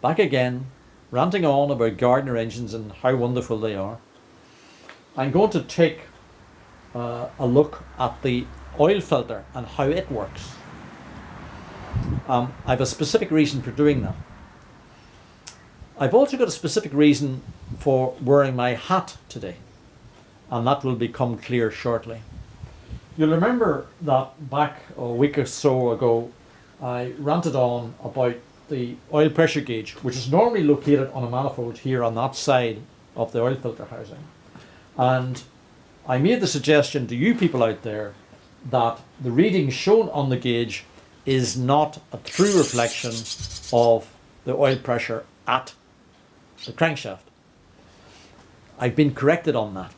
Back again, ranting on about Gardner Engines and how wonderful they are. I'm going to take a look at the oil filter and how it works. I have a specific reason for doing that. I've also got a specific reason for wearing my hat today, and that will become clear shortly. You'll remember that back a week or so ago I ranted on about the oil pressure gauge, which is normally located on a manifold here on that side of the oil filter housing. And I made the suggestion to you people out there that the reading shown on the gauge is not a true reflection of the oil pressure at the crankshaft. I've been corrected on that.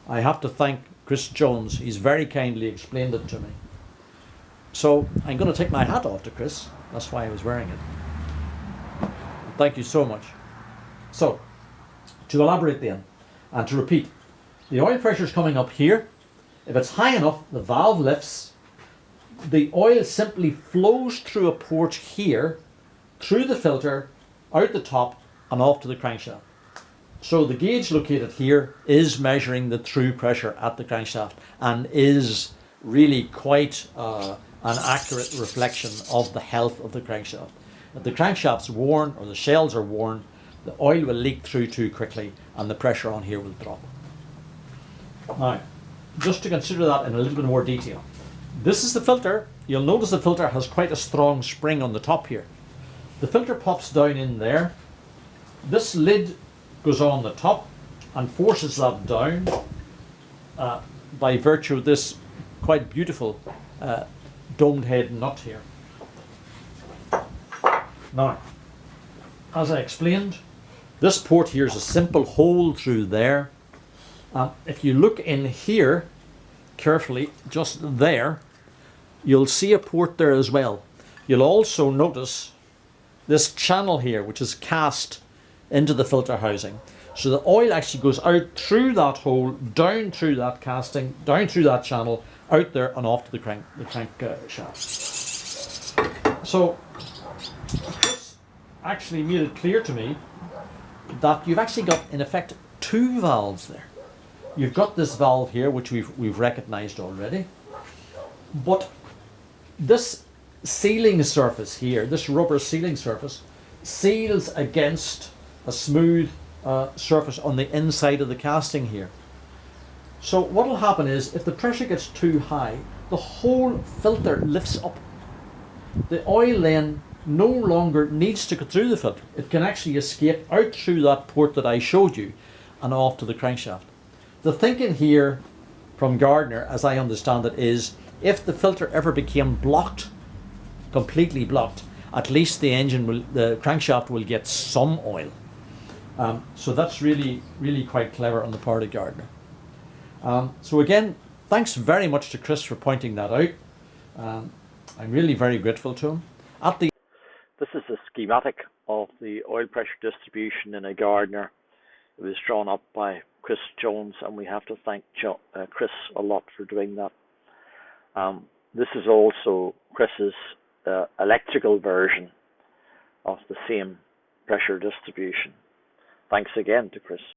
I have to thank Chris Jones. He's very kindly explained it to me. So I'm going to take my hat off to Chris. That's why I was wearing it. Thank you so much. So, to elaborate then, and to repeat, the oil pressure is coming up here. If it's high enough, the valve lifts. The oil simply flows through a port here, through the filter, out the top, and off to the crankshaft. So the gauge located here is measuring the true pressure at the crankshaft and is really quite an accurate reflection of the health of the crankshaft. If the crankshaft's worn or the shells are worn, the oil will leak through too quickly and the pressure on here will drop. Now, just to consider that in a little bit more detail. This is the filter. You'll notice the filter has quite a strong spring on the top here. The filter pops down in there. This lid goes on the top and forces that down by virtue of this quite beautiful domed head nut here. Now, as I explained, this port here is a simple hole through there. If you look in here carefully, just there, you'll see a port there as well. You'll also notice this channel here, which is cast into the filter housing. So the oil actually goes out through that hole, down through that casting, down through that channel, out there and off to the crank shaft. So this actually made it clear to me that you've actually got, in effect, two valves there. You've got this valve here, which we've recognized already, but this sealing surface here, this rubber sealing surface, seals against a smooth surface on the inside of the casting here. So what will happen is, if the pressure gets too high, the whole filter lifts up. The oil then no longer needs to go through the filter. It can actually escape out through that port that I showed you and off to the crankshaft. The thinking here from Gardner, as I understand it, is if the filter ever became blocked, completely blocked, at least the crankshaft will get some oil. So that's really quite clever on the part of Gardner. So again, thanks very much to Chris for pointing that out. I'm really very grateful to him. This is a schematic of the oil pressure distribution in a Gardner. It was drawn up by Chris Jones, and we have to thank Chris a lot for doing that. This is also Chris's electrical version of the same pressure distribution. Thanks again to Chris.